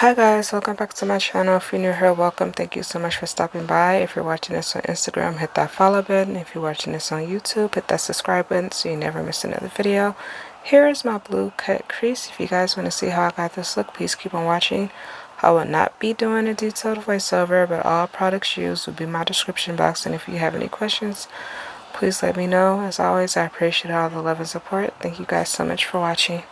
Hi guys, welcome back to my channel. If you're new here, welcome. Thank you so much for stopping by. If you're watching this on Instagram, hit that follow button. If you're watching this on YouTube, hit that subscribe button so you never miss another video. Here is my blue cut crease. If you guys want to see how I got this look, please keep on watching. I will not be doing a detailed voiceover, but all products used will be in my description box, and if you have any questions, please let me know. As always, I appreciate all the love and support. Thank you guys so much for watching.